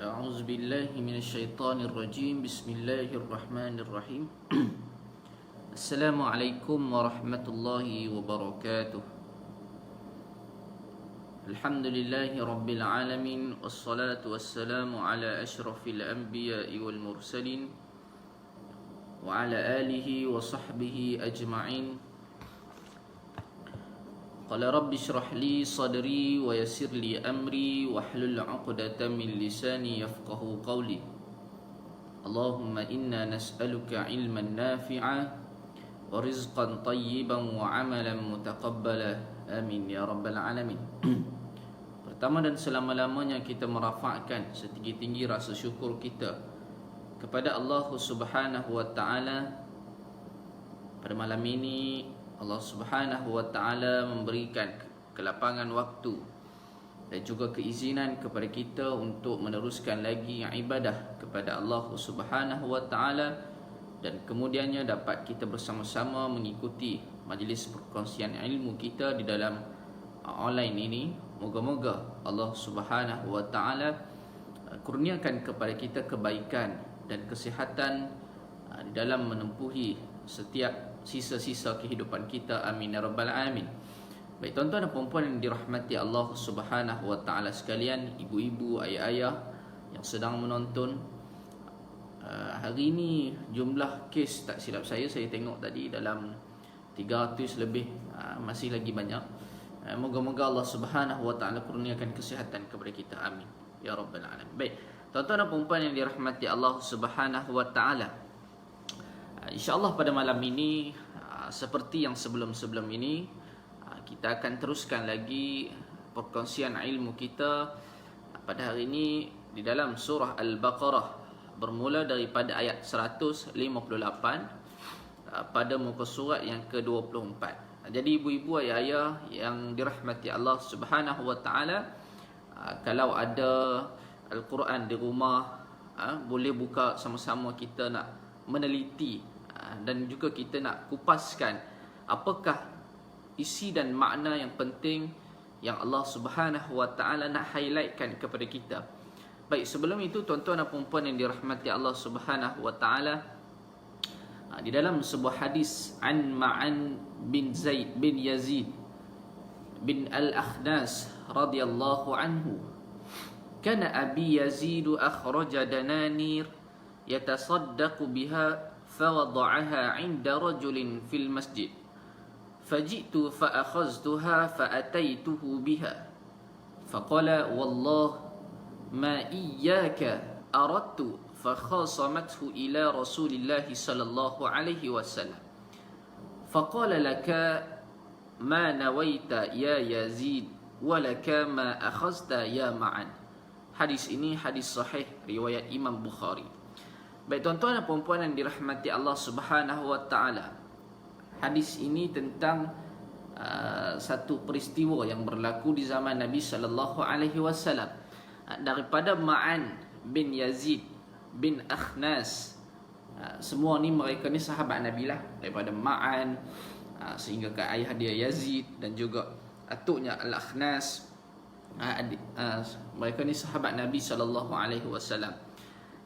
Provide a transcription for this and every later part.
أعوذ بالله من الشيطان الرجيم. بسم الله الرحمن الرحيم. السلام عليكم ورحمة الله وبركاته. الحمد لله رب العالمين، والصلاة والسلام على أشرف الأنبياء والمرسلين وعلى آله وصحبه أجمعين. قال رب اشرح لي صدري ويسر لي أمري واحلل عقدة من لساني يفقه قولي. اللهم إنا نسألك علما نافعا ورزقا طيبا وعملا متقبلا. Amin ya rabbal alamin. Pertama dan selama-lamanya kita merafakkan setinggi-tinggi rasa syukur kita kepada Allah Subhanahu wa taala. Pada malam ini Allah Subhanahu wa taala memberikan kelapangan waktu dan juga keizinan kepada kita untuk meneruskan lagi ibadah kepada Allah Subhanahu wa taala, dan kemudiannya dapat kita bersama-sama mengikuti majlis perkongsian ilmu kita di dalam online ini. Moga-moga Allah Subhanahu wa taala kurniakan kepada kita kebaikan dan kesihatan di dalam menempuhi setiap sisa-sisa kehidupan kita. Amin ya rabbal alamin. Baik tuan-tuan dan puan-puan yang dirahmati Allah Subhanahu wa taala sekalian, ibu-ibu, ayah-ayah yang sedang menonton, hari ini jumlah kes, tak silap saya tengok tadi dalam 300 lebih, masih lagi banyak. Moga-moga Allah Subhanahu wa taala kurniakan kesihatan kepada kita. Amin ya rabbal alamin. Baik tuan-tuan dan puan-puan yang dirahmati Allah Subhanahu wa taala, InsyaAllah pada malam ini, seperti yang sebelum-sebelum ini, kita akan teruskan lagi perkongsian ilmu kita pada hari ini di dalam surah Al-Baqarah, bermula daripada ayat 158 pada muka surat yang ke-24. Jadi ibu-ibu, ayah-ayah yang dirahmati Allah Subhanahu wa taala, kalau ada Al-Quran di rumah, boleh buka sama-sama, kita nak meneliti dan juga kita nak kupaskan apakah isi dan makna yang penting yang Allah Subhanahu wa taala nak highlightkan kepada kita. Baik, sebelum itu tuan-tuan dan puan-puan yang dirahmati Allah Subhanahu wa taala, di dalam sebuah hadis an Ma'an bin Zaid bin Yazid bin Al-Akhnas radhiyallahu anhu, kana Abi Yazid akhraja dananir yatasaddaqu biha فوضعها عند رجل في المسجد فجئت فأخذتها فأتيته بها فقال والله ما إياك أردت فخاصمته إلى رسول الله صلى الله عليه وسلم فقال لك ما نويت يا يزيد ولك ما أخذت يا معن. Hadis ini hadis sahih riwayat Imam Bukhari. Baik tuan-tuan dan puan-puan yang dirahmati Allah Subhanahu wa taala, hadis ini tentang satu peristiwa yang berlaku di zaman Nabi sallallahu alaihi wasallam, daripada Ma'an bin Yazid bin Akhnas. Semua ni mereka ni sahabat Nabi lah, daripada Ma'an sehingga ke ayah dia Yazid dan juga atuknya Al-Akhnas. Mereka ni sahabat Nabi sallallahu alaihi wasallam.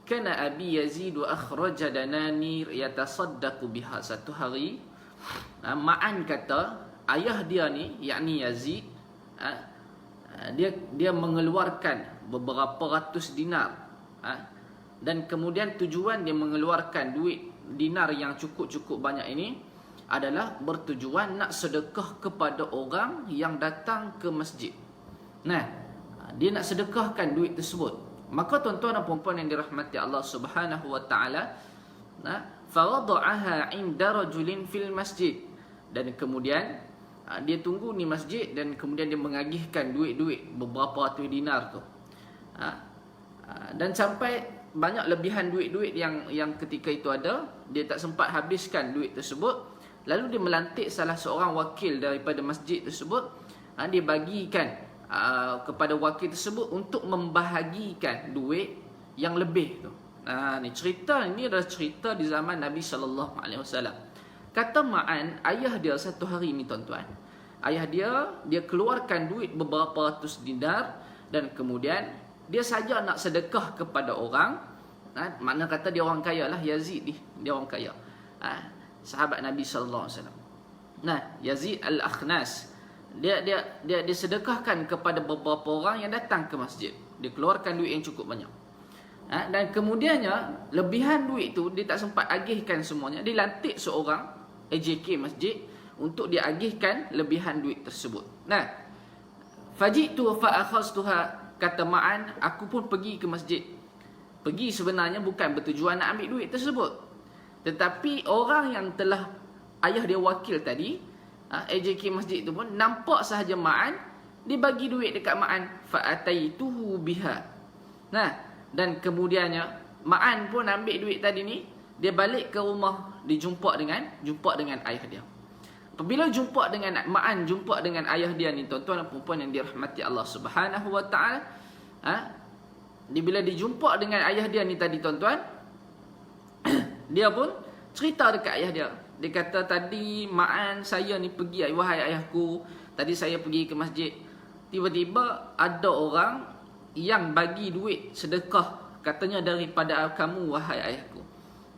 Kana Abi Yazid akhraja dananir yatasaddaqu biha. Satu hari Ma'an kata ayah dia ni, yakni Yazid, dia mengeluarkan beberapa ratus dinar, dan kemudian tujuan dia mengeluarkan duit dinar yang cukup-cukup banyak ini adalah bertujuan nak sedekah kepada orang yang datang ke masjid. Nah, dia nak sedekahkan duit tersebut. Maka tuan-tuan dan puan-puan yang dirahmati Allah Subhanahu wa taala, fawada'aha 'inda rajulin fil masjid, dan kemudian dia tunggu di masjid dan kemudian dia mengagihkan duit-duit beberapa ratus dinar tu. Dan sampai banyak lebihan duit-duit yang ketika itu ada, dia tak sempat habiskan duit tersebut. Lalu dia melantik salah seorang wakil daripada masjid tersebut, dia bagikan kepada wakil tersebut untuk membahagikan duit yang lebih tu. Ni cerita ini adalah cerita di zaman Nabi sallallahu alaihi wasallam. Kata Ma'an, ayah dia satu hari ni tuan-tuan, ayah dia keluarkan duit beberapa ratus dinar dan kemudian dia saja nak sedekah kepada orang, makna kata dia orang kaya lah, Yazid ni, dia orang kaya. Sahabat Nabi sallallahu alaihi wasallam. Nah, Yazid Al-Akhnas, dia sedekahkan kepada beberapa orang yang datang ke masjid. Dia keluarkan duit yang cukup banyak. Dan kemudiannya lebihan duit tu dia tak sempat agihkan semuanya. Dia lantik seorang AJK masjid untuk dia agihkan lebihan duit tersebut. Nah, fajitu fa akhadtuha, kata Ma'an, aku pun pergi ke masjid. Pergi sebenarnya bukan bertujuan nak ambil duit tersebut, tetapi orang yang telah ayah dia wakil tadi, AJK masjid tu pun nampak sahaja Ma'an, dia bagi duit dekat Ma'an, fa ataituhu biha. Nah, dan kemudiannya Ma'an pun ambil duit tadi ni, dia balik ke rumah, dijumpa dengan ayah dia. Apabila Ma'an jumpa dengan ayah dia ni, tuan-tuan dan puan yang dirahmati Allah Subhanahu wa taala, bila dijumpa dengan ayah dia ni tadi, tuan-tuan, dia pun cerita dekat ayah dia. Dia kata, tadi Ma'an saya ni pergi, wahai ayahku, tadi saya pergi ke masjid, tiba-tiba ada orang yang bagi duit sedekah, katanya daripada kamu, wahai ayahku.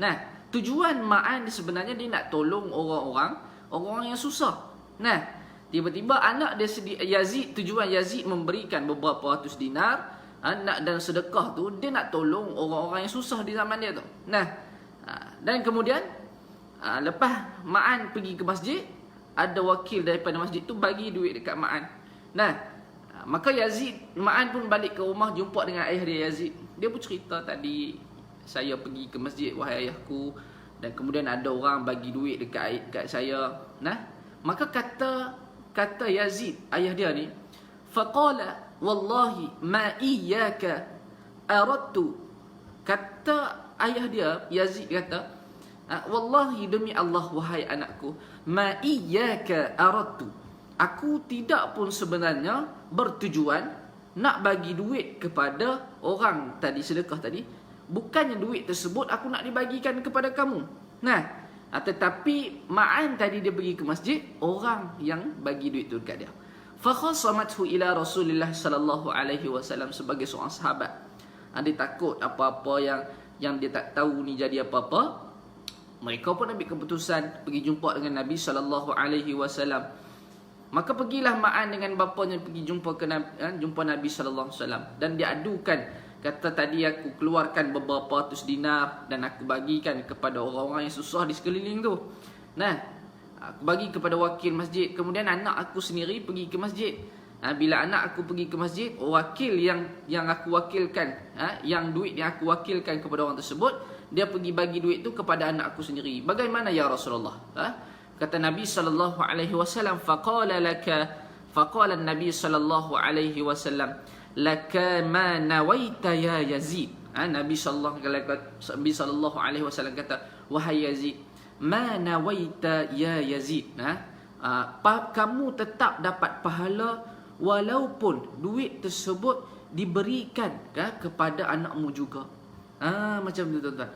Nah, tujuan Ma'an sebenarnya dia nak tolong orang yang susah. Nah, tiba-tiba anak dia Yazid, tujuan Yazid memberikan beberapa ratus dinar dan sedekah tu, dia nak tolong orang-orang yang susah di zaman dia tu. Nah, dan kemudian lepas Ma'an pergi ke masjid, ada wakil daripada masjid tu bagi duit dekat Ma'an. Nah, maka Ma'an pun balik ke rumah, jumpa dengan ayah dia Yazid. Dia pun cerita, tadi saya pergi ke masjid, wahai ayahku, dan kemudian ada orang bagi duit dekat saya. Nah, maka kata Yazid, ayah dia ni, faqala wallahi ma iyyaka aradtu. Kata ayah dia Yazid kata, wallahi demi Allah wahai anakku, ma iyyaka aradtu, aku tidak pun sebenarnya bertujuan nak bagi duit kepada orang tadi, sedekah tadi. Bukannya duit tersebut aku nak dibagikan kepada kamu. Nah, tetapi Ma'an tadi dia pergi ke masjid, orang yang bagi duit tu dekat dia. Fa khasamathu ila Rasulillah sallallahu alaihi wasallam, sebagai seorang sahabat. Dia takut apa-apa yang dia tak tahu ni jadi apa-apa. Mereka pun ambil keputusan pergi jumpa dengan Nabi sallallahu alaihi wasallam. Maka pergilah Ma'an dengan bapanya pergi jumpa Nabi sallallahu alaihi wasallam, dan dia adukan, kata, tadi aku keluarkan beberapa ratus dinar dan aku bagikan kepada orang-orang yang susah di sekeliling tu. Nah, aku bagi kepada wakil masjid. Kemudian anak aku sendiri pergi ke masjid. Bila anak aku pergi ke masjid, wakil yang aku wakilkan, yang duit yang aku wakilkan kepada orang tersebut, dia pergi bagi duit tu kepada anak aku sendiri. Bagaimana ya Rasulullah? Kata Nabi sallallahu alaihi wasallam, faqala Nabi sallallahu alaihi wasallam, laka ma nawaita ya Yazid. Nabi sallallahu alaihi wasallam kata, wahai Yazid, ma nawaita ya Yazid. Kamu tetap dapat pahala walaupun duit tersebut diberikan kepada anakmu juga. Macam tu, tuan-tuan.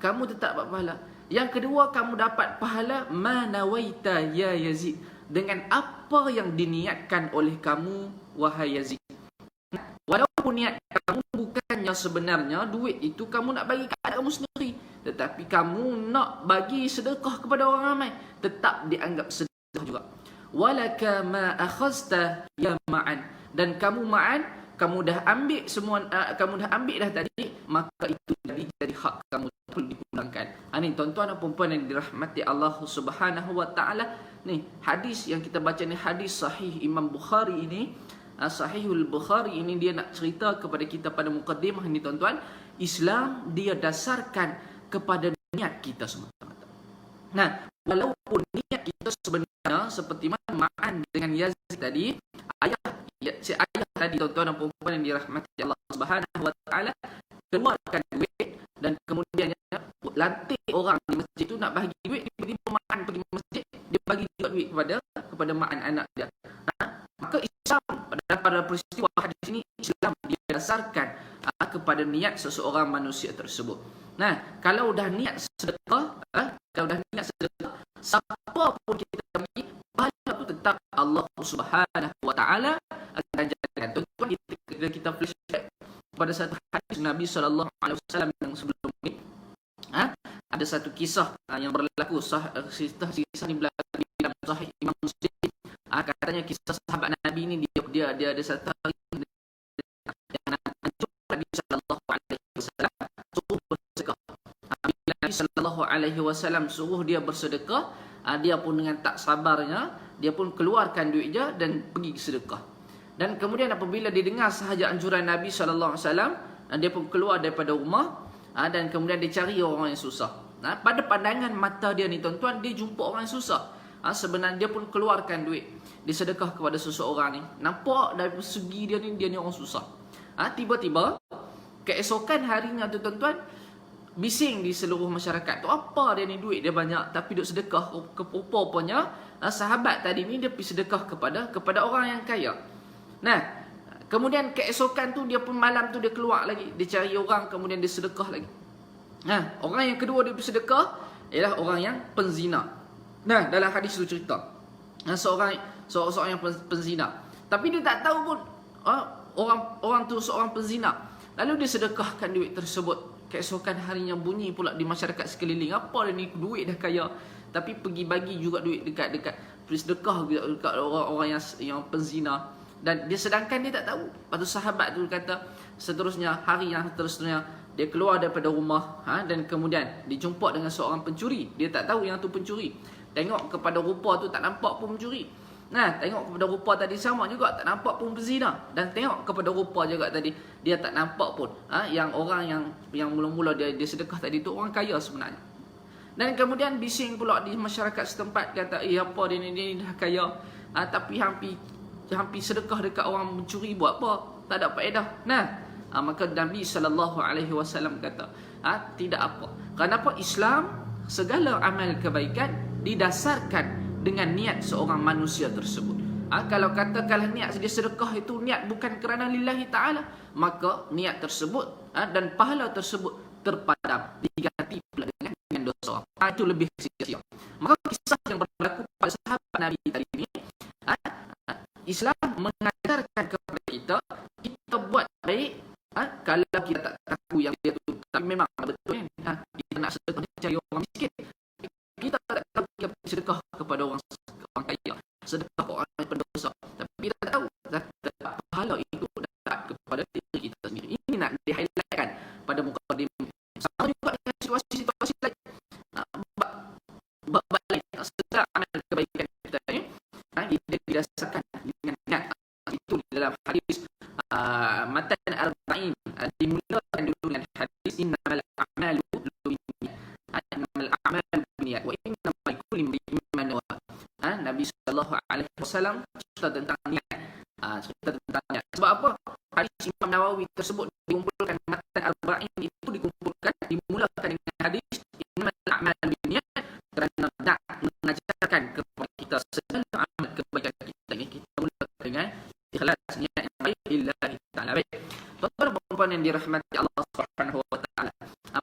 Kamu tetap dapat pahala. Yang kedua, kamu dapat pahala ma nawaita ya Yazid, dengan apa yang diniatkan oleh kamu, wahai Yazid. Walaupun niat kamu bukannya sebenarnya duit itu kamu nak bagi kepada kamu sendiri, tetapi kamu nak bagi sedekah kepada orang ramai, tetap dianggap sedekah juga. Walaka ma akhazta ya Ma'an, dan kamu Ma'an, kamu dah ambil semua, kamu dah ambil dah tadi, maka itu jadi hak kamu, perlu dipulangkan. Ini tuan-tuan dan puan yang dirahmati Allah Subhanahu wa taala. Ni hadis yang kita baca ni, hadis sahih Imam Bukhari ini, Sahihul Bukhari ini, dia nak cerita kepada kita pada mukaddimah ni, tuan-tuan, Islam dia dasarkan kepada niat kita semata-mata. Nah, walaupun niat kita sebenarnya seperti mana Ma'an dengan Yazid tadi, si ayah tadi, tuan-tuan dan puan yang dirahmati Allah Subhanahu wa taala, keluarkan duit dan kemudian lantik orang di masjid tu nak bagi duit, tiba-tiba Ma'an pergi masjid, dia bagi juga duit kepada Ma'an anak dia. Maka Islam pada peristiwa hadis ini, Islam didasarkan kepada niat seseorang manusia tersebut. Nah, kalau dah niat sedekah, siapa pun kita bagi, pahala itu tetap Allah Subhanahu wa taala akan jalankan. Tuan-tuan, kita flashback pada satu hadis Nabi SAW yang sebelum ini, ada satu kisah yang berlaku, kisah ini berlaku di dalam Sahih Imam Muslim. Katanya kisah sahabat Nabi ini, dia ada satu hari yang Nabi sallallahu alaihi wasallam suruh bersedekah. Bila Nabi sallallahu alaihi wasallam suruh dia bersedekah, dia pun dengan tak sabarnya dia pun keluarkan duit dia dan pergi sedekah. Dan kemudian apabila dia dengar sahaja anjuran Nabi sallallahu alaihi wasallam, dia pun keluar daripada rumah dan kemudian dia cari orang yang susah. Pada pandangan mata dia ni tuan-tuan, dia jumpa orang yang susah. Sebenarnya dia pun keluarkan duit, dia sedekah kepada seseorang ni. Nampak dari segi dia ni orang susah. Tiba-tiba keesokan harinya tu tuan-tuan, bising di seluruh masyarakat tu, apa dia ni, duit dia banyak tapi duk sedekah. Rupanya sahabat tadi ni dia pergi sedekah kepada orang yang kaya. Nah, kemudian keesokan tu dia pun malam tu dia keluar lagi, dia cari orang, kemudian dia sedekah lagi. Orang yang kedua dia bersedekah ialah orang yang penzina. Nah, dalam hadis itu cerita seorang yang penzina, tapi dia tak tahu pun orang tu seorang penzina. Lalu dia sedekahkan duit tersebut. Keesokan harinya bunyi pula di masyarakat sekeliling, apa dia ni, duit dah kaya tapi pergi bagi juga duit dekat sedekah dekat orang yang penzina. Dan dia sedangkan dia tak tahu. Lepas tu sahabat tu kata, seterusnya hari yang seterusnya dia keluar daripada rumah dan kemudian dijumpa dengan seorang pencuri. Dia tak tahu yang tu pencuri. Tengok kepada rupa tu tak nampak pun pencuri. Tengok kepada rupa tadi sama juga, tak nampak pun berzina. Dan tengok kepada rupa juga tadi, dia tak nampak pun yang orang yang mula-mula dia sedekah tadi tu orang kaya sebenarnya. Dan kemudian bising pula di masyarakat setempat, kata apa dia ni dah kaya tapi hampir sedekah dekat orang mencuri, buat apa? Tak ada faedah. Maka Nabi SAW kata, tidak apa. Kenapa Islam segala amal kebaikan didasarkan dengan niat seorang manusia tersebut. Kalau katakanlah niat dia sedekah itu niat bukan kerana lillahi ta'ala, maka niat tersebut dan pahala tersebut terpadam, diganti pula dengan dosa. Itu lebih sia-sia. Maka kisah yang berlaku pada sahabat Nabi tadi ini, Islam mengajarkan kepada kita buat baik kalau kita tak tahu yang dia tu, tapi memang betul kita nak sedekah cari orang miskin, kita tak tahu kita sedekah kepada orang kaya, sedekah kepada orang yang berdosa, tapi kita tak tahu pahala itu datang kepada diri kita sendiri. Ini nak di-highlightkan pada mukadimah. Sama juga dengan situasi lain. Balik segala amal kebaikan kita ni didasarkan dengan niat. Itu dalam hadis matan arba'in dimulakan dulu dengan hadis innamal a'malu binniyat. Innamal a'malu binniyat wa innamal likulli imrin ma nawa. Nabi sallallahu alaihi wasallam cerita tentang niat. Sebab apa? Hadis Imam Nawawi tersebut dikumpulkan, matan arba'in itu dimulakan dengan hadis innamal a'malu binniyat, kerana nak mengajarkan kepada kita segala amal kebaikan kita ini kita mulakan dengan ikhlas, niat yang baik lillahi ta'ala. Baik, tuan-tuan dan puan yang dirahmati Allah Subhanahu wa taala,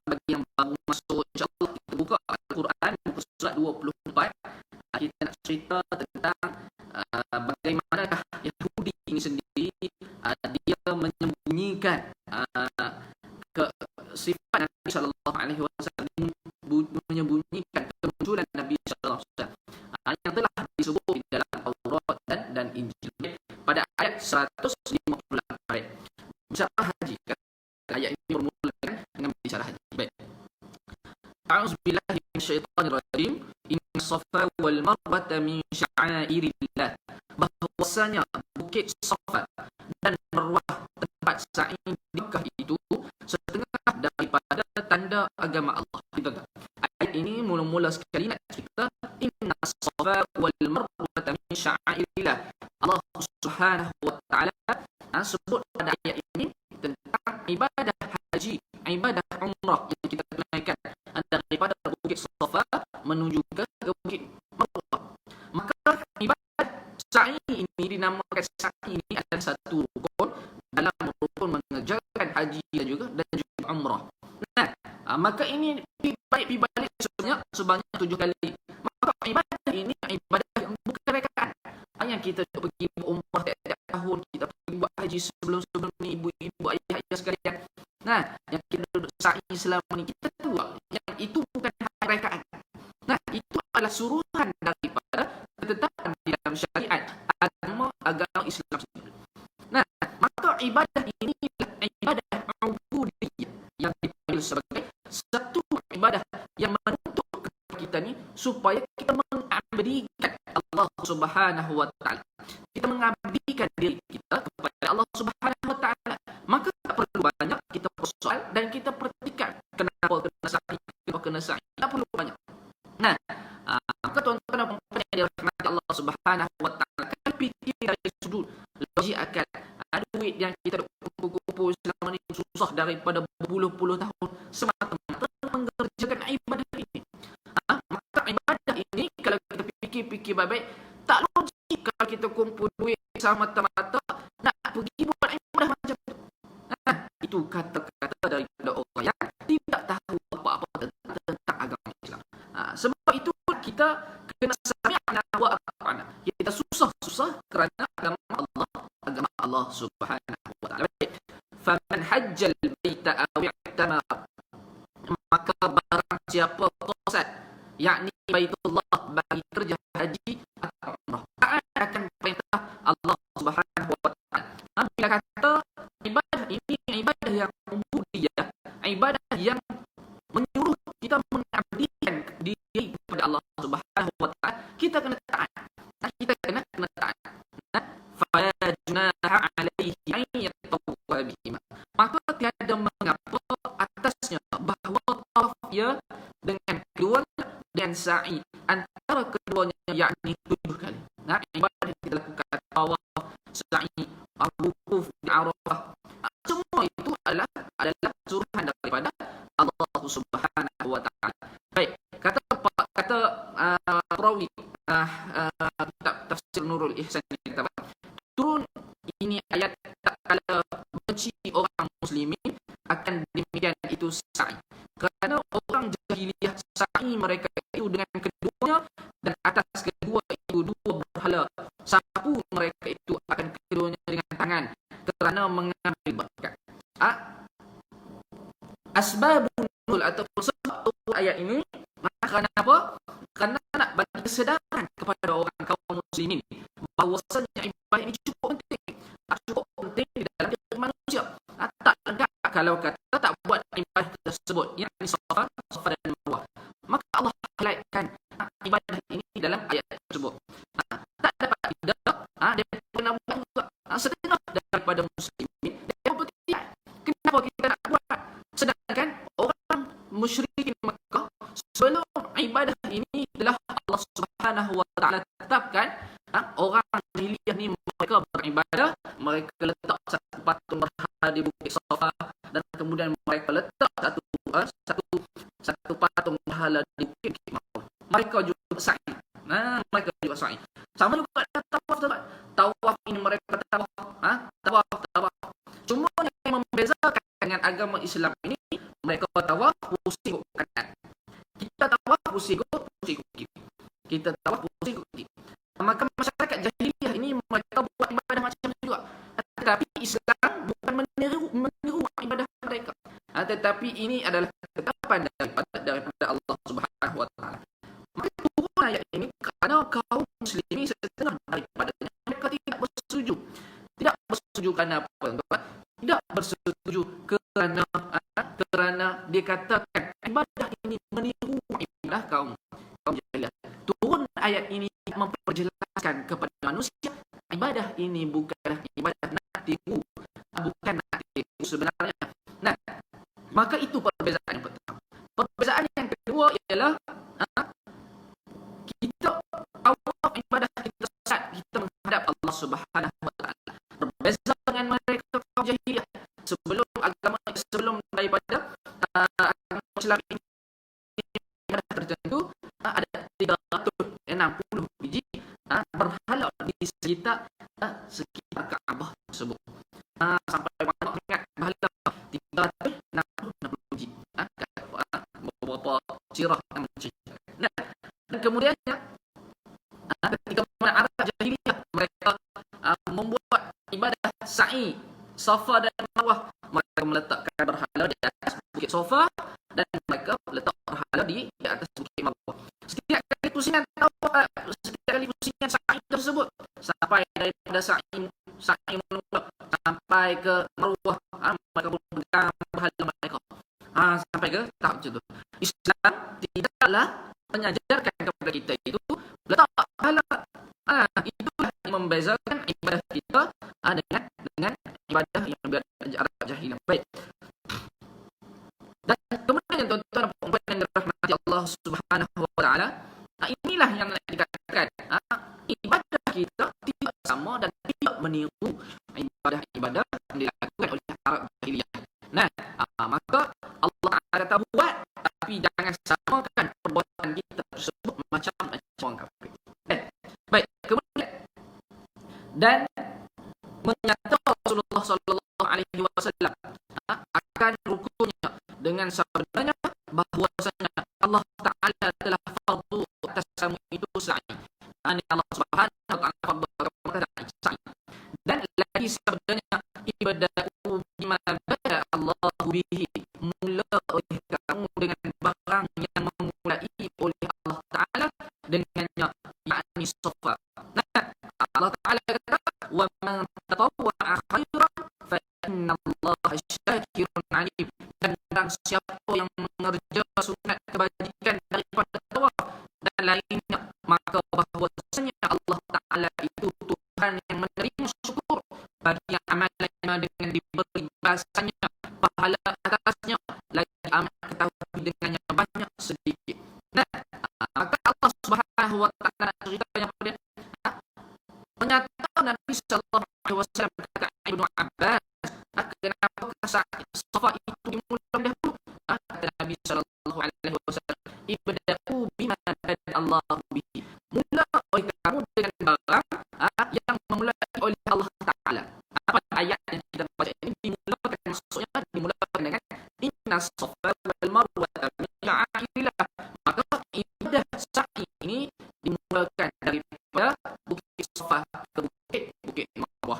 bagi yang baru masuk, insya-Allah kita buka Al-Quran muka surat 24. Kita nak cerita tentang bagaimanakah Yahudi ini sendiri dia menyembunyikan sifat Nabi sallallahu alaihi wasallam, menyembunyikan kemunculan Nabi sallallahu alaihi wasallam yang telah disebut di dalam Taurat dan Injil pada ayat 158. Baik, bicara haji, ayat ini bermulakan dengan bicara haji. Baik, a'udzubillahi minasyaitonir rajim. Inna Safa wal Marwata min sya'airillah. Bahwasanya bukit Safa dan Marwah, tempat sa'i di Mekah itu, setengah daripada tanda agama Allah. Ayat ini mula-mula sekali nak cerita inna Safa wal Marwata min sya'airillah. Allah Subhanahu wa taala sebut pada ayat ini tentang ibadah haji, ibadah umrah yang kita tunaikan daripada bukit Safa menuju ke bukit Marwah. Maka ibadah sa'i ini dinamakan sa'i ini adalah satu rukun dalam rukun mengerjakan haji dan juga umrah. Maka ini dibalik sebanyak 7 kali. Maka ibadah ini ibadah yang bukan rekaan. Yang kita pergi umrah tiap-tiap tahun, kita pergi buat haji sebelum ni, ibu-ibu, ayah-ayah sekalian, sa'i selama ni kita tahu yang itu bukan rekaan. Nah, itu adalah suruhan daripada ketetapan di dalam syariat agama Islam sendiri. Nah, maka ibadah ini ibadah ubudiyah yang dipanggil sebagai satu ibadah yang menuntut kepada kita ni supaya kita mengabdikan Allah Subhanahu wa taala. Kita mengabdikan diri kita kepada Allah Subhanahu wa taala. Maka tak perlu banyak kita bersoal dan kita perhatikan kenapa kena sa'i. Tak perlu banyak. Nah, maka tuan-tuan dan puan-puan yang dirahmati Allah Subhanahu wa taala, kan fikir dari sudut logik akal. Duit yang kita kumpul selama ni susah daripada berpuluh-puluh tahun semata-mata mengerjakan ibadah ini. Maka ibadah ini kalau kita fikir-fikir baik-baik, tak logik kalau kita kumpul duit semata-mata nak pergi buat ibadah macam tu. Itu kata-kata daripada orang yang tidak tahu apa-apa tentang agama Islam. Sebab itu kita kena sami'na wa ata'na. Kita susah-susah kerana agama Allah Subhanahu wa taala. Faman hajjal baita aw i'tamara, maka barang siapa qasad yakni Baitullah bagi kerja haji atau umrah, akan perintah Allah Subhanahu wa taala. Bila kata ibadah ini ibadah yang ubudiyah, ibadah yang menyuruh kita mengabdikan diri kepada Allah Subhanahu wa taala, kita kena taat. Kita kena taat. Fala junaha alaihi an yatawwa bihima. Maka tiada mengapa atasnya bahawa tawaf ia dengan keduanya dan sa'i antara keduanya yakni 7 kali. Ibadah yang kita lakukan tawaf, sa'i, wukuf di Arafah, semua itu adalah suruhan daripada Allah Subhanahu wa taala. Baik, kata perawi kitab tafsir Nurul Ihsan kita turun ini ayat tak kala benci orang muslimin akan demikian itu sa'i. Kerana orang jahiliyah sa'i mereka itu dengan keduanya dan atas kedua itu 2 berhala. Sapu mereka itu akan keduanya dengan tangan kerana mengambil berkat. Asbabun nuzul atau sebab ayat ini kerana apa? Kerana nak bagi kesedaran kepada orang kaum muslimin bahawasanya ibadah ini cukup penting. Cukup penting di dalam diri manusia. Tak lengkap kalau kata tak buat ibadah tersebut yang Safa dan Marwah. Maka Allah highlightkan ibadah ini dalam ayat tersebut. Tak dapat tidak, dia kena buat juga. Setengah daripada muslimin dia berkata, kenapa kita nak buat? Sedangkan orang musyrikin Makkah sebelum ibadah ini adalah Allah Subhanahu wa taala tetapkan, orang jahiliyah ni mereka beribadah, mereka letak satu patung berhala di Bukit Safa dan kemudian mereka letak satu patung berhala di Bukit Marwah. Mereka juga sa'i. Mereka juga sa'i. Sama juga dengan tawaf ini mereka tawaf. Cuma yang membezakan dengan agama Islam ini, mereka tawaf pusing ke kanan. Kita tawaf pusing ke kiri. Kita tawaf pusing ke kiri. Maka masyarakat jahiliyah ini mereka buat ibadah macam itu juga. Tetapi Islam bukan meniru ibadah mereka. Tetapi ini adalah ketetapan daripada Allah Subhanahu wa taala. Maka turun ayat ini kerana kaum muslimin setengah daripada mereka tidak bersetuju. Tidak bersetuju kerana apa? Tidak bersetuju kerana dikatakan ibadah ini meniru ibadah kaum jahiliyah. Turun ayat ini memperjelaskan kepada manusia ibadah ini bukanlah ibadah nak tiru, bukan nak tiru sebenarnya. Maka itu perbezaan yang pertama. Perbezaan yang kedua ialah kita awal ibadah kita saat kita menghadap Allah Subhanahu wa taala. Berbeza dengan mereka kaum jahiliyah sebelum daripada agama Islam ini ibadah tertentu ada 360 biji berhala di sekitar Kaabah tersebut. Sampai banyak ingat berhala 360 biji. Beberapa sirah yang menceritakan. Dan kemudian ketika Arab jahiliyah mereka membuat ibadah sa'i, Safa dan Marwah, mereka meletakkan berhala di atas Bukit sofa dan mereka letak pahala di atas bukit Marwah. Setiap kali pusingan sa'i tersebut sampai daripada sa'i mula sampai ke Marwah, mereka pegang pahala mereka. Sampai ke tahap macam tu. Islam tidaklah mengajarkan kepada kita itu letak pahala. Itulah yang membezakan ibadah kita dengan ibadah yang Arab jahiliyah. Baik. Dan kemudian tuan-tuan dan puan yang dirahmati Allah Subhanahu wa taala, inilah yang dikatakan ibadah kita tidak sama dan tidak meniru ibadah-ibadah yang dilakukan oleh Arab jahiliyah. Nah, maka Allah Taala kata buat, tapi jangan samakan perbuatan kita tersebut macam orang kafir. Baik, kemudian dan menyata Rasulullah sallallahu alaihi wasallam akan rukunya dengan sabdanya bahwasanya Allah Taala telah fardu atas kamu itu sa'i. Ini Allah Subhanahu wa taala fardu sa'i. Dan lagi sabdanya ibadatu bima bada Allah bihi, mula oleh kamu dengan barang yang memulai oleh Allah Taala dengannya, yakni safa. Nah, Allah Taala kata wa man tatawwa'a khairan fa inna Allah syakirun alim. Dan barang siapa yang mengerjakan sunat kebajikan daripada tawaf dan lainnya, maka bahwasanya Allah Taala itu Tuhan yang menerima syukur bagi amalannya dengan diberi balasannya pahala atasnya, lagi amat ketahui dengannya banyak sedikit. Nah, maka Allah Subhanahu wa taala ceritanya pada menyatakan Nabi sallallahu alaihi wasallam kata Ibnu Abbas, kenapa safa itu dimulai dahulu? Kata Nabi sallallahu alaihi wasallam, ibda'u bima bada Allah bihi, mula oleh kamu dengan barang yang memulai oleh Allah Taala. Apa ayat yang kita baca ini dimulakan, maksudnya dimulakan dengan inna safa wal marwa min sya'airillah. Maka ibadah sa'i ini dimulakan daripada bukit Safa ke bukit Marwah.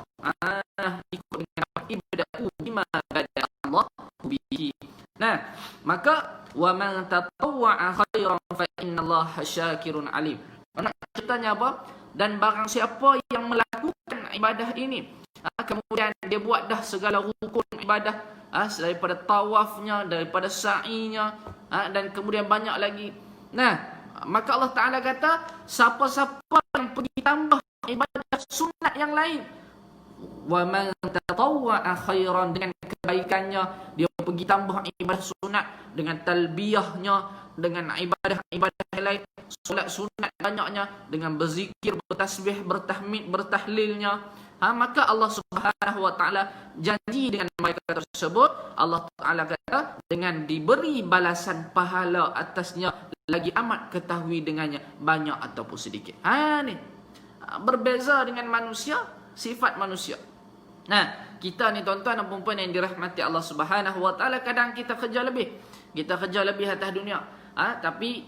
Ikut dengan ibda'u bima bada Allah bihi. Nah, maka wa man tatawwa'a khairan fa innallaha syakirun alim. Maksudnya apa? Dan barang siapa yang melakukan ibadah ini, kemudian dia buat dah segala rukun ibadah, daripada tawafnya, daripada sa'inya, dan kemudian banyak lagi. Nah, maka Allah Ta'ala kata, siapa-siapa yang pergi tambah ibadah sunat yang lain, wa man tatawwa'a khairan, dengan kebaikannya dia pergi tambah ibadah sunat dengan talbiyahnya, dengan ibadah-ibadah lain, solat sunat banyaknya, dengan berzikir, bertasbih, bertahmid, bertahlilnya, maka Allah Subhanahu wa taala janji dengan mereka tersebut. Allah Taala kata dengan diberi balasan pahala atasnya, lagi amat ketahui dengannya banyak ataupun sedikit. Ni berbeza dengan manusia, sifat manusia. Nah, kita ni tuan-tuan dan puan-puan yang dirahmati Allah Subhanahu wa taala, kadang kita kerja lebih. Kita kerja lebih atas dunia. Tapi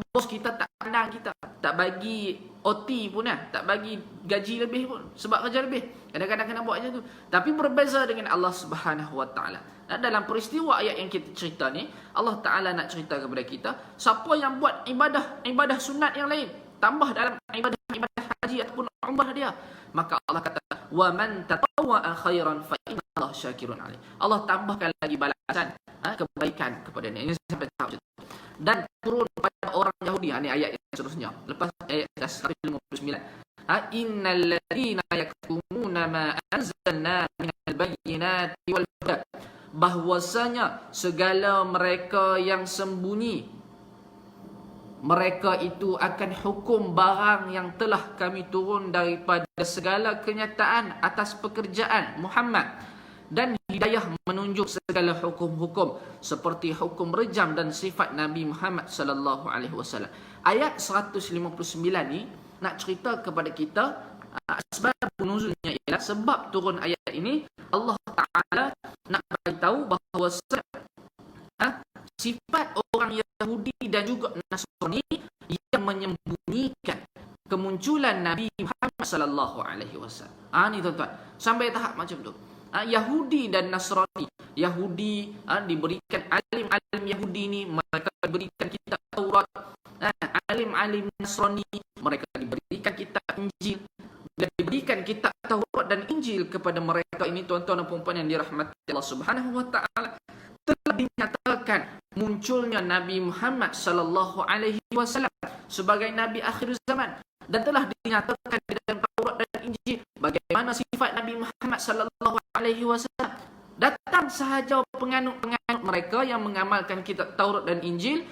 bos kita tak pandang kita, tak bagi OT pun, tak bagi gaji lebih pun sebab kerja lebih. Kadang-kadang kena buat macam tu. Tapi berbeza dengan Allah Subhanahu wa taala. Dalam peristiwa ayat yang kita cerita ni, Allah Taala nak cerita kepada kita, siapa yang buat ibadah sunat yang lain, tambah dalam ibadah haji ataupun umrah dia, maka Allah kata wa man tatawwa'a khairan fa innallaha syakirun alim. Allah tambahkan lagi balasan kebaikan kepada dia. Ini sampai tahap itu. Dan turun pada orang Yahudi. Ini ayat yang seterusnya. Lepas ayat 159. Innal ladzina yaktumuna ma anzalna minal bayyinati wal huda. Bahwasanya segala mereka yang sembunyi, mereka itu akan hukum barang yang telah kami turun daripada segala kenyataan atas pekerjaan Muhammad, dan hidayah menunjuk segala hukum-hukum seperti hukum rejam dan sifat Nabi Muhammad sallallahu alaihi wasallam. Ayat 159 ni nak cerita kepada kita sebab nuzulnya ialah sebab turun ayat ini. Allah Taala nak beritahu bahawa sifat orang Yahudi dan juga Nasrani yang menyembunyikan kemunculan Nabi Muhammad sallallahu alaihi wasallam. Ni tuan-tuan, sampai tahap macam tu. Yahudi dan Nasrani Yahudi, diberikan alim-alim Yahudi ni, mereka diberikan kitab Taurat. Alim-alim Nasrani, mereka diberikan kitab Injil. Bila diberikan kitab Taurat dan Injil kepada mereka ini, tuan-tuan dan puan-puan yang dirahmati Allah Subhanahu wa taala, telah dinyatakan munculnya Nabi Muhammad sallallahu alaihi wasallam sebagai nabi akhir zaman, dan telah dinyatakan di dalam Taurat dan Injil bagaimana sifat Nabi Muhammad sallallahu alaihi wasallam. Datang sahaja penganut-penganut mereka yang mengamalkan kitab Taurat dan Injil,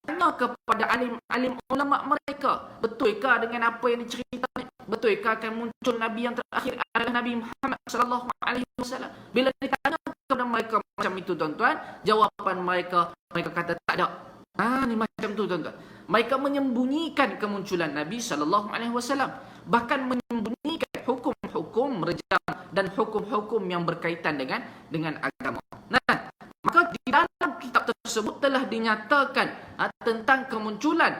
tanya kepada alim-alim ulama mereka, betulkah dengan apa yang diceritakan? Betulkah akan muncul nabi yang terakhir adalah Nabi Muhammad sallallahu alaihi wasallam? Bila ditanya kepada mereka macam itu, tuan-tuan, jawapan mereka kata tak ada. Ni macam tu, tuan-tuan. Mereka menyembunyikan kemunculan Nabi sallallahu alaihi wasallam, bahkan menyembunyikan hukum-hukum rejam dan hukum-hukum yang berkaitan dengan agama. Nah, maka di dalam kitab tersebut telah dinyatakan tentang kemunculan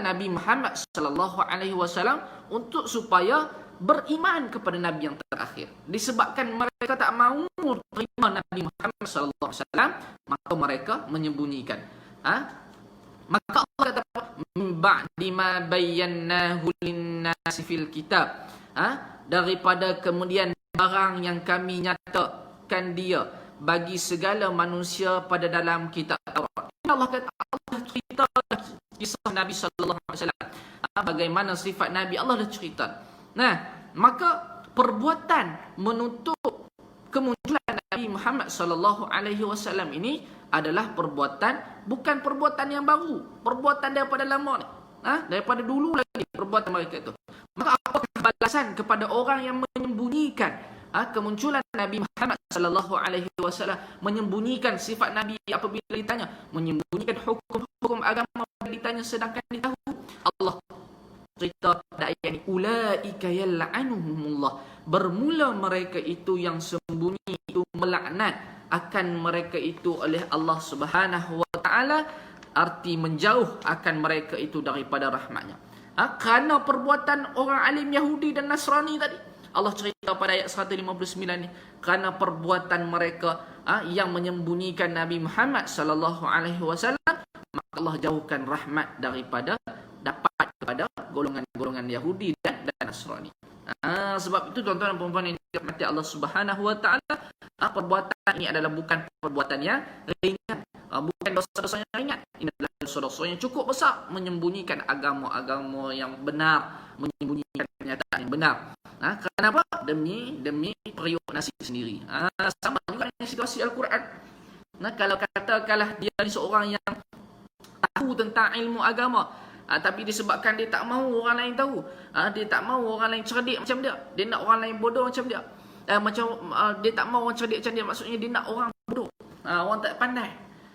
Nabi Muhammad sallallahu alaihi wasallam untuk supaya beriman kepada nabi yang terakhir. Disebabkan mereka tak mahu terima Nabi Muhammad sallallahu alaihi wasallam, maka mereka menyembunyikan. Maka Allah kata, min ba'di ma bayyanahu lin-nasi fil kitab, daripada kemudian barang yang kami nyatakan dia bagi segala manusia pada dalam kitab Taurat. Allah kata, Allah cerita kisah Nabi sallallahu alaihi wasallam, bagaimana sifat Nabi, Allah dah cerita. Nah, maka perbuatan menutup kemunculan Nabi Muhammad sallallahu alaihi wasallam ini adalah bukan perbuatan yang baru, perbuatan daripada lama ni. Daripada dulu lagi perbuatan mereka itu. Maka apakah balasan kepada orang yang menyembunyikan kemunculan Nabi Muhammad sallallahu alaihi wasallam, menyembunyikan sifat Nabi apabila ditanya, menyembunyikan hukum-hukum agama apabila ditanya sedangkan ditahu? Allah cerita pada ayat ini, ulaika yal'anuhumullah, bermula mereka itu yang sembunyi itu melaknat akan mereka itu oleh Allah Subhanahu wa taala, arti menjauh akan mereka itu daripada rahmatnya. Kerana perbuatan orang alim Yahudi dan Nasrani tadi, Allah cerita pada ayat 159 ni, kerana perbuatan mereka yang menyembunyikan Nabi Muhammad sallallahu alaihi wasallam, maka Allah jauhkan rahmat daripada dapat kepada golongan-golongan Yahudi dan Nasrani. Sebab itu, tuan-tuan dan puan-puan yang dirahmati Allah Subhanahu wa taala, perbuatan ini adalah bukan perbuatan yang ringan, bukan dosa-dosa yang ringan. Ini adalah dosa-dosa yang cukup besar, menyembunyikan agama-agama yang benar, menyembunyikan kenyataan yang benar. Kenapa? Demi periuk nasi sendiri. Sama juga dengan situasi Al-Quran. Kalau katakanlah dia ni seorang yang tahu tentang ilmu agama, tapi disebabkan dia tak mahu orang lain tahu, dia tak mahu orang lain cerdik macam dia nak orang lain bodoh macam dia, dia tak mahu orang cerdik macam dia, maksudnya dia nak orang bodoh, orang tak pandai.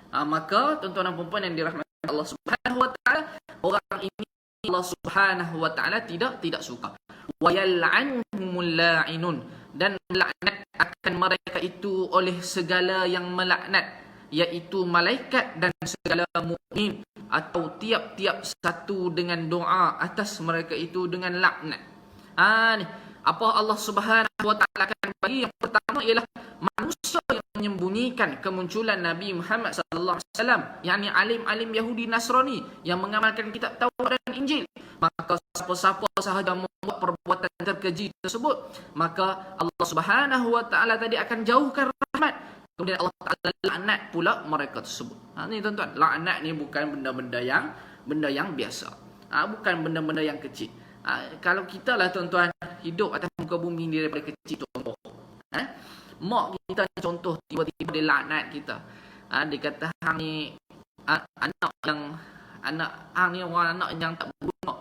Maka tuan-tuan dan puan-puan yang dirahmati Allah Subhanahu wa taala, orang ini Allah Subhanahu wa taala tidak suka. Wa yal'anhumul la'inun, dan laknat akan mereka itu oleh segala yang melaknat, iaitu malaikat dan segala mukmin, atau tiap-tiap satu dengan doa atas mereka itu dengan laknat. Ni apa Allah Subhanahu wa taala akan bagi? Yang pertama ialah manusia yang menyembunyikan kemunculan Nabi Muhammad sallallahu alaihi wasallam, yakni alim-alim Yahudi Nasrani yang mengamalkan kitab Taurat dan Injil. Maka siapa-siapa sahaja membuat perbuatan terkeji tersebut, maka Allah Subhanahu wa taala tadi akan jauhkan rahmat. Kemudian Allah Ta'ala laknat pula mereka tersebut. Ni tuan-tuan, laknat ni bukan benda-benda yang biasa. Bukan benda-benda yang kecil. Kalau kita lah tuan-tuan hidup atas muka bumi ni daripada kecil, contoh. Mak kita contoh tiba-tiba dia laknat kita. Dia kata hang ni anak hang ni orang anak yang tak berguna.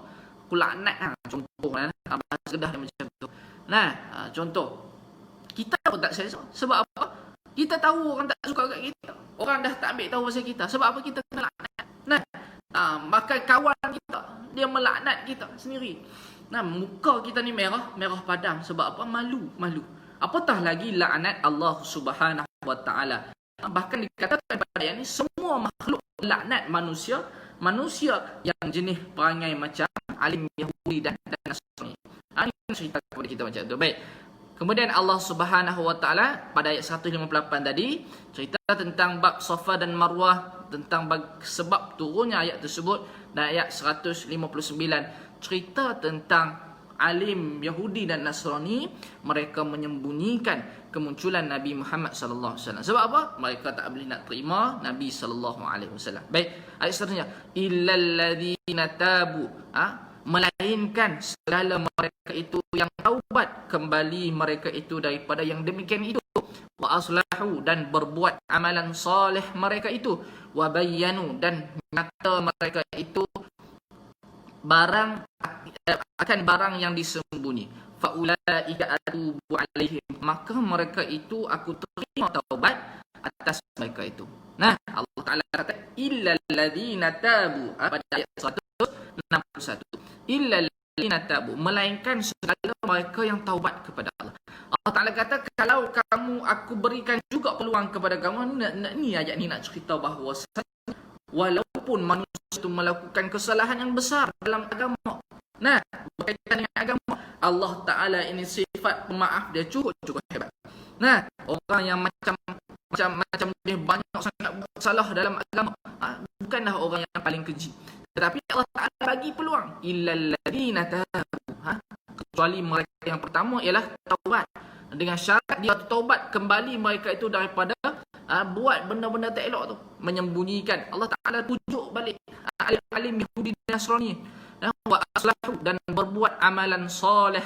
Aku laknat hang, contoh kan. Bahasa Kedah dia macam tu. Contoh. Kita pun tak selesa. Sebab apa? Kita tahu orang tak suka kat kita. Orang dah tak ambil tahu pasal kita. Sebab apa? Kita kena laknat. Maka kawan kita, dia melaknat kita sendiri. Muka kita ni merah padam. Sebab apa? Malu. Apatah lagi laknat Allah Subhanahu wa taala. Bahkan dikatakan pada ayat ni, semua makhluk laknat manusia yang jenis perangai macam alim Yahudi dan Nasrani. Ini cerita kepada kita macam tu. Baik. Kemudian Allah Subhanahu wa taala pada ayat 158 tadi cerita tentang bab Safa dan Marwah, tentang sebab turunnya ayat tersebut, dan ayat 159 cerita tentang alim Yahudi dan Nasrani, mereka menyembunyikan kemunculan Nabi Muhammad sallallahu alaihi wasallam. Sebab apa? Mereka tak boleh nak terima Nabi sallallahu alaihi wasallam. Baik, ayat seterusnya, illal ladzina tabu, melainkan segala mereka itu yang taubat kembali mereka itu daripada yang demikian itu, wa aslahu, dan berbuat amalan soleh mereka itu, wa bayyanu, dan nyata mereka itu akan barang yang disembunyi, faulaika atubu alaihim, maka mereka itu aku terima taubat atas mereka itu. Nah, Allah Taala kata illal ladzina tabu pada ayat 161, illal ladzina tabu, melainkan segala mereka yang taubat kepada Allah. Allah Taala kata kalau kamu aku berikan juga peluang kepada kamu. Ni ayat ni nak cerita bahawa walaupun manusia itu melakukan kesalahan yang besar dalam agama, nah, berkaitan dengan agama, Allah Ta'ala ini sifat pemaaf dia cukup hebat. Nah, orang yang macam dia banyak sangat buat salah dalam agama, bukanlah orang yang paling keji. Tetapi Allah Ta'ala bagi peluang, illal ladzina tabu, kecuali mereka yang pertama ialah taubat, dengan syarat dia taubat kembali mereka itu daripada buat benda-benda tak elok tu, menyembunyikan. Allah Ta'ala pujuk balik alim Yahudi dan Nasrani, wa aslahu, dan berbuat amalan soleh,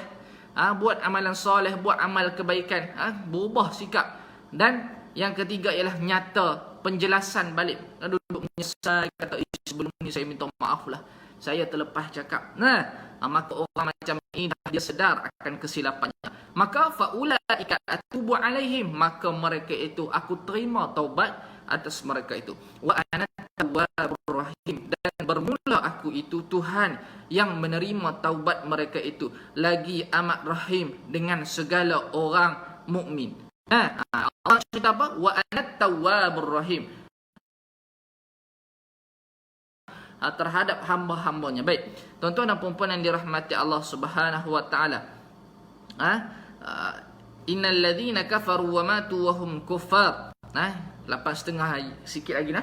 buat amalan soleh, buat amal kebaikan, berubah sikap. Dan yang ketiga ialah nyata penjelasan balik, duduk menyesal, kata sebelum ni saya minta maaf lah, saya terlepas cakap. Nah, maka orang macam ini dia sedar akan kesilapannya, maka faulaika atubu alaihim, maka mereka itu aku terima taubat atas mereka itu, wa ana tawwabur rahim, dan bermula aku itu Tuhan yang menerima taubat mereka itu, lagi amat rahim dengan segala orang mukmin. Nah, Allah cerita apa? Wa ana tawwabur rahim, terhadap hamba-hambanya. Baik, tuan-tuan dan puan-puan yang dirahmati Allah Subhanahu wa taala, innal ladzina kafaru wa matu wa hum kuffar, 8.5 sikit lagi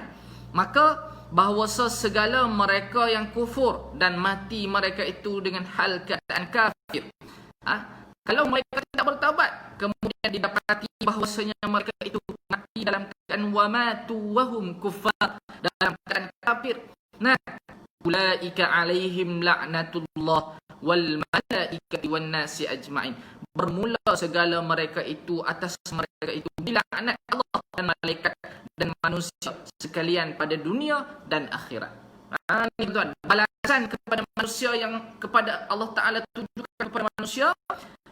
maka bahawa segala mereka yang kufur dan mati mereka itu dengan hal keadaan kafir, kalau mereka tidak bertaubat, kemudian didapati bahawasanya mereka itu mati dalam keadaan wa matu wa hum kuffar, dalam keadaan kafir, nah, ulaika alaihim la'natullah wal malaikati wan nasi ajma'in, bermula segala mereka itu atas mereka itu dilaknat Allah dan malaikat dan manusia sekalian pada dunia dan akhirat. Ini tuan, balasan kepada manusia yang kepada Allah Ta'ala tunjukkan kepada manusia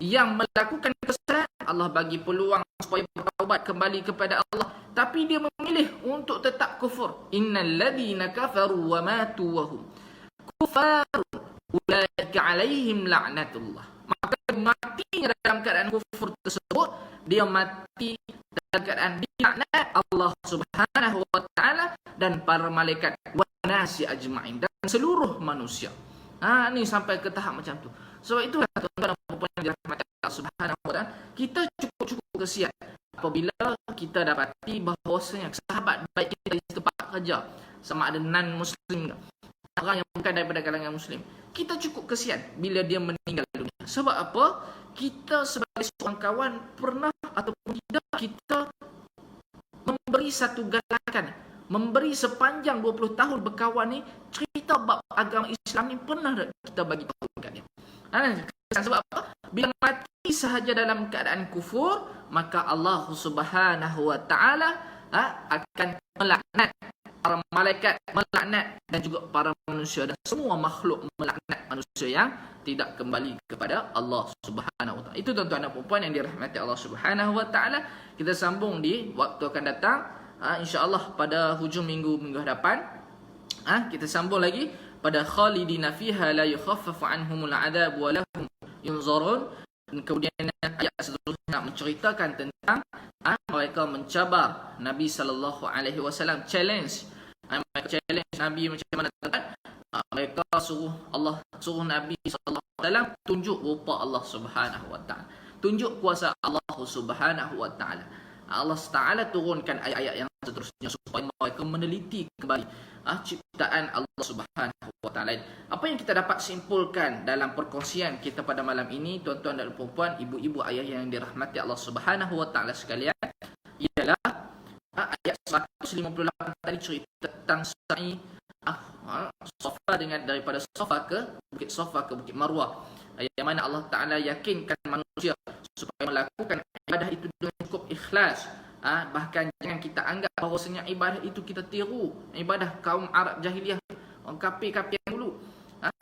yang melakukan kesalahan, Allah bagi peluang supaya bertaubat kembali kepada Allah, tapi dia memilih untuk tetap kufur. Innal ladzina kafaru wa matu wa hum kuffar ulaika alaihim la'natullah, maka matinya dalam keadaan kufur tersebut, dia mati dalam keadaan dilaknat Allah Subhanahu wa taala dan para malaikat wa nasi ajma'in, dan seluruh manusia. Ni sampai ke tahap macam tu. Sebab itulah tuan-tuan dan puan-puan yang dirahmati Allah Subhanahu wa taala, kita cukup kesian apabila kita dapati bahawasanya sahabat baik kita di tempat kerja, sama ada non-muslim, orang yang bukan daripada kalangan muslim, kita cukup kesian bila dia meninggal dunia. Sebab apa? Kita sebagai seorang kawan pernah ataupun tidak, kita memberi satu galakan, memberi sepanjang 20 tahun berkawan ni, cerita bab agama Islam ni pernah kita bagi tahu kat dia. Sebab apa? Bila mati sahaja dalam keadaan kufur, maka Allah Subhanahu wa taala akan melaknat para malaikat, melaknat dan juga para manusia, dan semua makhluk melaknat manusia yang tidak kembali kepada Allah Subhanahu wa taala. Itu tuan-tuan dan puan-puan yang dirahmati Allah Subhanahu wa taala. Kita sambung di waktu akan datang, insya-Allah pada hujung minggu hadapan. Kita sambung lagi pada khalidina fiha la yukhaffafu anhumul adab wa lahum yunzarun. Kemudian ayat seterusnya menceritakan tentang mereka mencabar Nabi sallallahu alaihi wasallam, challenge Nabi macam mana tuan? Mereka suruh Nabi sallallahu alaihi wasallam tunjuk rupa Allah Subhanahu wa taala. tunjuk kuasa Allah Subhanahu wa taala. Allah Taala turunkan ayat-ayat yang seterusnya supaya mereka meneliti kembali ciptaan Allah Subhanahu wa taala. Apa yang kita dapat simpulkan dalam perkongsian kita pada malam ini, tuan-tuan dan puan-puan, ibu-ibu, ayah yang dirahmati Allah Subhanahu wa taala sekalian, ialah ayat 158 tadi cerita tentang sa'i Safa daripada Safa ke Bukit Marwah, yang mana Allah Taala yakinkan manusia supaya melakukan ibadah itu dengan cukup ikhlas. Bahkan jangan kita anggap bahawasanya ibadah itu kita tiru ibadah kaum Arab jahiliah, orang kafir yang dulu.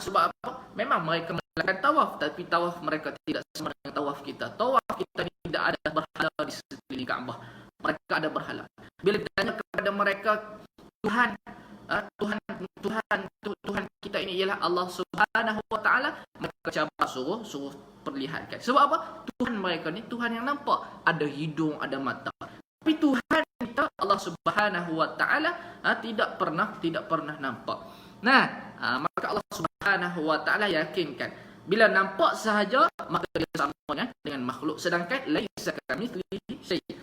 Sebab apa? Memang mereka melakukan tawaf, tapi tawaf mereka tidak sama dengan tawaf kita. Tawaf kita tidak ada berhala di sekeliling Kaabah. Mereka ada berhala. Bila ditanya kepada mereka, Tuhan kita ini ialah Allah Subhanahu wa taala, mereka cabar suruh perlihatkan. Sebab apa? Tuhan mereka ni Tuhan yang nampak, ada hidung, ada mata. Tapi Tuhan kita Allah Subhanahu wa taala tidak pernah nampak. Maka Allah Subhanahu wa taala yakinkan bila nampak sahaja maka dia sama dengan makhluk, sedangkan laisa kamitslihi syai'.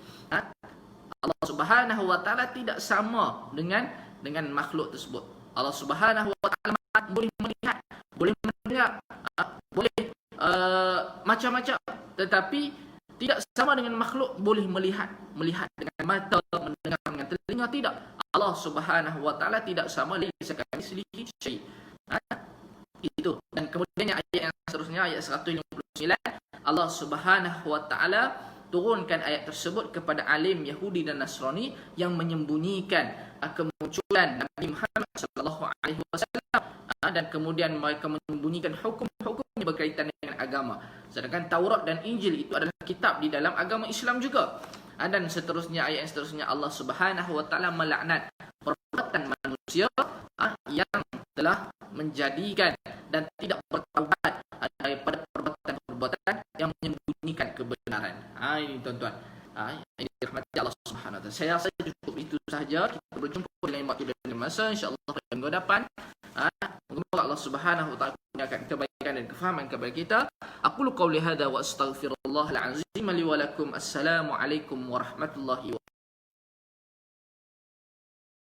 Allah Subhanahu wa taala tidak sama dengan makhluk tersebut. Allah Subhanahu wa taala boleh melihat, boleh mendengar, boleh macam-macam, tetapi tidak sama dengan makhluk boleh melihat dengan mata, mendengar dengan telinga, tidak. Allah Subhanahu wa taala tidak sama, laisa kamitslihi syai'. Itu. Dan kemudian ayat yang seterusnya, ayat 159, Allah Subhanahu wa taala turunkan ayat tersebut kepada alim Yahudi dan Nasrani yang menyembunyikan kemunculan Nabi Muhammad sallallahu alaihi wasallam, dan kemudian mereka menyembunyikan hukum-hukum yang berkaitan dengan agama. Sedangkan Taurat dan Injil itu adalah kitab di dalam agama Islam juga. Dan seterusnya, ayat yang seterusnya, Allah Subhanahu wa taala melaknat perbuatan manusia yang telah menjadikan dan tidak bertaubat daripada perbuatan yang menyembunyikan kebenaran. Ini tuan-tuan, ini dirahmati Allah Subhanahu wa taala. Saya rasa cukup itu sahaja. Kita berjumpa di lain waktu dan masa, insya-Allah pada minggu depan. Semoga Allah Subhanahu wa taala kurniakan kebaikan dan kefahaman kepada kita. Aqulu qawli hadza wa astaghfirullahal azim li wa lakum. Assalamualaikum warahmatullahi wabarakatuh.